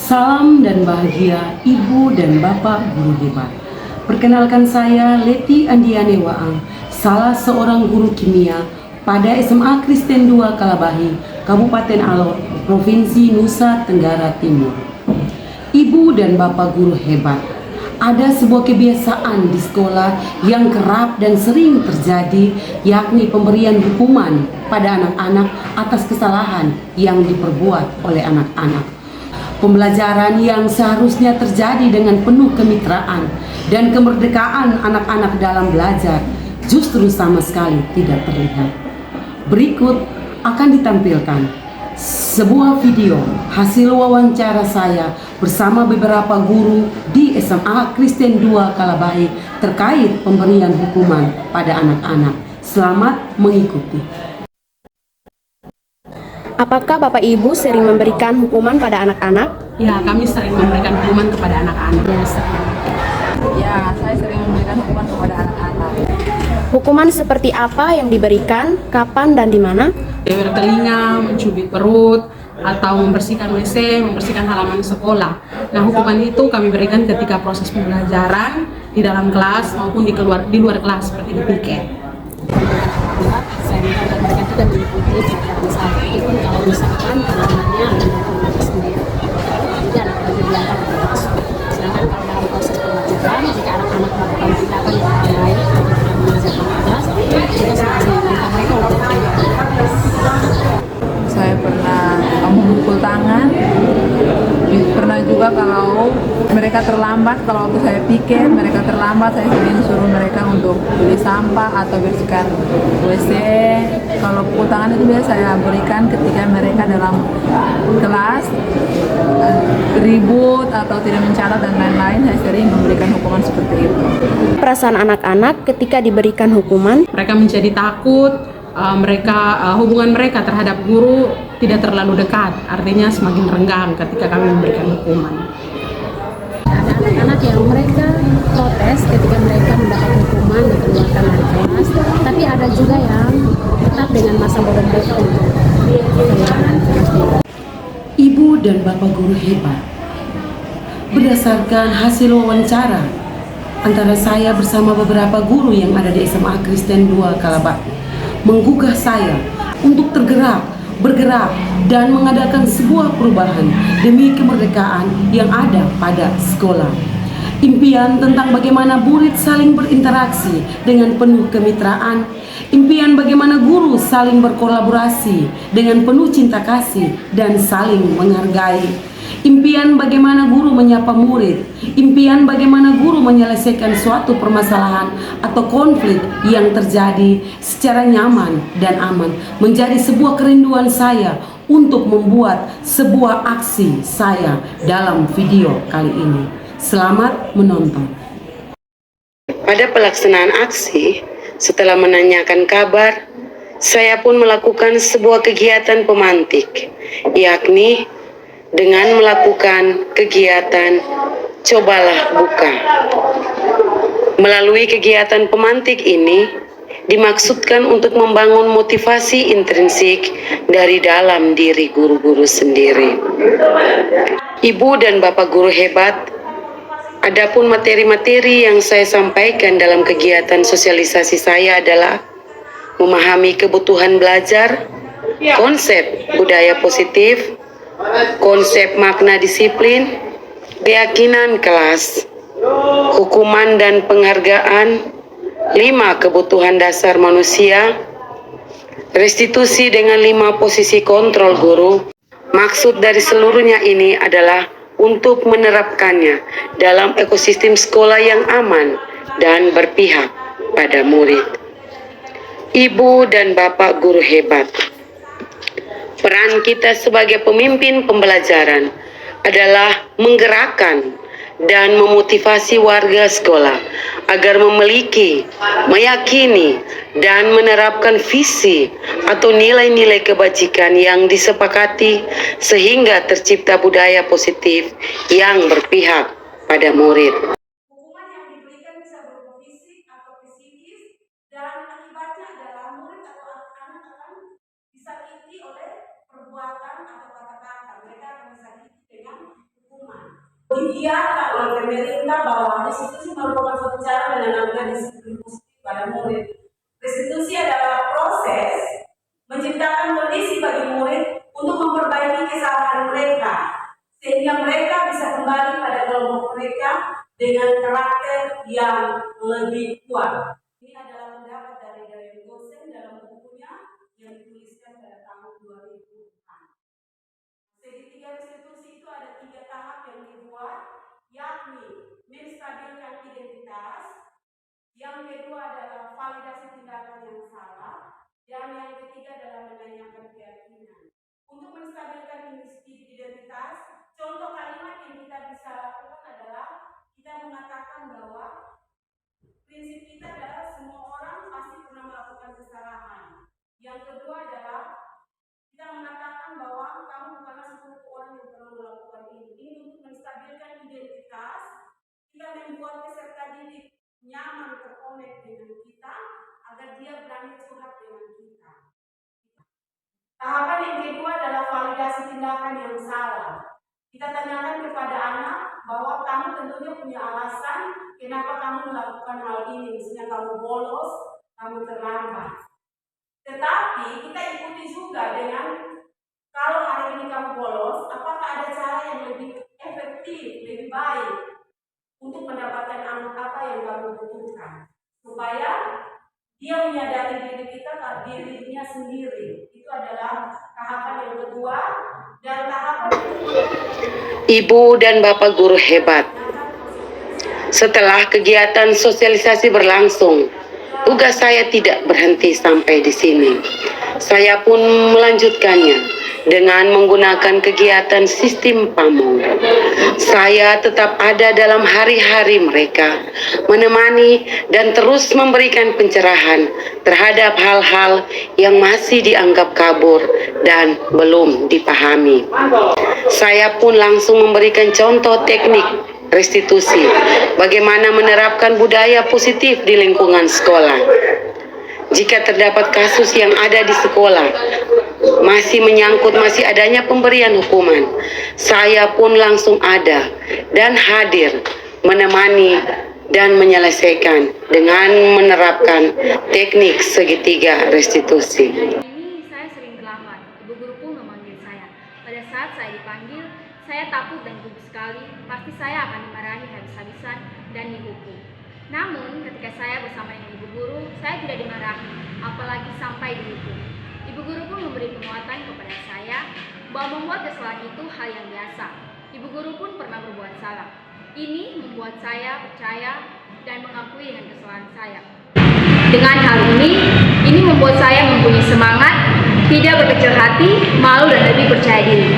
Salam dan bahagia Ibu dan Bapak Guru Hebat. Perkenalkan saya Leti Andiane Waang, salah seorang guru kimia pada SMA Kristen 2 Kalabahi, Kabupaten Alor, Provinsi Nusa Tenggara Timur. Ibu dan Bapak Guru Hebat, ada sebuah kebiasaan di sekolah yang kerap dan sering terjadi, yakni pemberian hukuman pada anak-anak atas kesalahan yang diperbuat oleh anak-anak. Pembelajaran yang seharusnya terjadi dengan penuh kemitraan dan kemerdekaan anak-anak dalam belajar justru sama sekali tidak terlihat. Berikut akan ditampilkan sebuah video hasil wawancara saya bersama beberapa guru di SMA Kristen 2 Kalabahi terkait pemberian hukuman pada anak-anak. Selamat mengikuti. Apakah Bapak Ibu sering memberikan hukuman pada anak-anak? Ya, kami sering memberikan hukuman kepada anak-anak. Ya, saya sering memberikan hukuman kepada anak-anak. Hukuman seperti apa yang diberikan, kapan dan di mana? Dewer telinga, mencubit perut, atau membersihkan WC, membersihkan halaman sekolah. Nah, hukuman itu kami berikan ketika proses pembelajaran di dalam kelas maupun di luar kelas seperti di piket. Saya minta agar mereka juga mengikuti pelajaran saya itu kalau misalkan anak-anaknya ada sendiri, jadi anak-anak dibiarkan masuk. Sedangkan kalau dalam proses pembelajaran, jika anak-anak melakukan tindakan yang lain atau tidak mengerjakan tugas, kita sengaja meminta mereka untuk Saya pernah memukul tangan. Pernah juga kalau mereka terlambat, kalau waktu saya pikir mereka terlambat, saya sering suruh mereka untuk beli sampah atau bersihkan WC. Kalau pukul tangan itu biasa saya berikan ketika mereka dalam kelas ribut atau tidak mencatat dan lain-lain. Saya sering memberikan hukuman seperti itu. Perasaan anak-anak ketika diberikan hukuman? Mereka menjadi takut, hubungan mereka terhadap guru tidak terlalu dekat, artinya semakin renggang ketika kami memberikan hukuman. ada anak-anak yang mereka protes ketika mereka mendapat hukuman dikeluarkan dari kelas, tapi ada juga yang tetap dengan masa bodoh mereka untuk keluar dari kelas. Ibu dan Bapak Guru Hebat, berdasarkan hasil wawancara antara saya bersama beberapa guru yang ada di SMA Kristen 2 Kalabahi, menggugah saya untuk bergerak, dan mengadakan sebuah perubahan demi kemerdekaan yang ada pada sekolah. Impian tentang bagaimana murid saling berinteraksi dengan penuh kemitraan, impian bagaimana guru saling berkolaborasi dengan penuh cinta kasih dan saling menghargai, impian bagaimana guru menyapa murid, impian bagaimana guru menyelesaikan suatu permasalahan atau konflik yang terjadi secara nyaman dan aman menjadi sebuah kerinduan saya untuk membuat sebuah aksi saya dalam video kali ini. Selamat menonton. Pada pelaksanaan aksi, setelah menanyakan kabar, saya pun melakukan sebuah kegiatan pemantik, yakni dengan melakukan kegiatan Cobalah Buka. Melalui kegiatan pemantik ini dimaksudkan untuk membangun motivasi intrinsik dari dalam diri guru-guru sendiri. Ibu dan Bapak Guru Hebat, adapun materi-materi yang saya sampaikan dalam kegiatan sosialisasi saya adalah memahami kebutuhan belajar, konsep budaya positif, konsep makna disiplin, keyakinan kelas, hukuman dan penghargaan, 5 kebutuhan dasar manusia, restitusi dengan 5 posisi kontrol guru. Maksud dari seluruhnya ini adalah untuk menerapkannya dalam ekosistem sekolah yang aman dan berpihak pada murid. Ibu dan Bapak Guru Hebat, peran kita sebagai pemimpin pembelajaran adalah menggerakkan dan memotivasi warga sekolah agar memiliki, meyakini, dan menerapkan visi atau nilai-nilai kebajikan yang disepakati sehingga tercipta budaya positif yang berpihak pada murid. Hukuman yang diberikan bisa berupa fisik atau psikis, dan akibatnya adalah murid atau anak-anak akan disakiti oleh perbuatan atau kata-kata. Mereka akan disakiti dengan hukuman digiatkan oleh pemerintah bahwa restitusi merupakan suatu cara menanamkan disiplin positif pada murid. Restitusi adalah proses menciptakan kondisi bagi murid untuk memperbaiki kesalahan mereka, sehingga mereka bisa kembali pada kelompok mereka dengan karakter yang lebih kuat. Ini adalah pendapat dari Dayan Gosen dalam bukunya yang dituliskan pada tahun 2004. Segitiga restitusi itu ada 3 tahap yang dibuat, yakni menstabilkan identitas, yang kedua adalah validasi tindakan yang salah, dan yang ketiga adalah menanyakan keyakinan. Untuk menstabilkan identitas, contoh kalimat yang kita bisa lakukan adalah kita mengatakan bahwa prinsip kita adalah semua orang pasti pernah melakukan kesalahan. Yang kedua adalah kita mengatakan bahwa kamu bukanlah seluruh orang yang pernah melakukan ini. Ini untuk menstabilkan identitas, kita membuat peserta didik nyaman terkonek dengan kita agar dia berani curhat dengan kita. Tahapan yang kedua adalah validasi tindakan yang salah. Kita tanyakan kepada anak bahwa kamu tentunya punya alasan kenapa kamu melakukan hal ini. Misalnya kamu bolos, kamu terlambat. Tetapi kita ikuti juga dengan kalau hari ini kamu bolos, apakah ada cara yang lebih efektif, lebih baik untuk mendapatkan apa yang kamu butuhkan, supaya dia menyadari dirinya sendiri. Itu adalah tahapan yang kedua. Dan tahapan Ibu dan Bapak guru hebat. Setelah kegiatan sosialisasi berlangsung, tugas saya tidak berhenti sampai di sini. Saya pun melanjutkannya dengan menggunakan kegiatan sistem PAMO. Saya tetap ada dalam hari-hari mereka, menemani dan terus memberikan pencerahan terhadap hal-hal yang masih dianggap kabur dan belum dipahami. Saya pun langsung memberikan contoh teknik restitusi, bagaimana menerapkan budaya positif di lingkungan sekolah. Jika terdapat kasus yang ada di sekolah masih menyangkut masih adanya pemberian hukuman, saya pun langsung ada dan hadir menemani dan menyelesaikan dengan menerapkan teknik segitiga restitusi. Ini saya sering terlambat. Ibu guru pun memanggil saya. Pada saat saya dipanggil, saya takut dan gugup sekali. Pasti saya akan dimarahi habis-habisan dan dihukum. Namun, ketika saya bersama dengan ibu guru, saya tidak dimarahi, apalagi sampai dihukum. Ibu guru pun memberi penguatan kepada saya bahwa membuat kesalahan itu hal yang biasa. Ibu guru pun pernah berbuat salah. Ini membuat saya percaya dan mengakui dengan kesalahan saya. Dengan hal ini membuat saya mempunyai semangat, tidak berkecil hati, malu dan lebih percaya diri.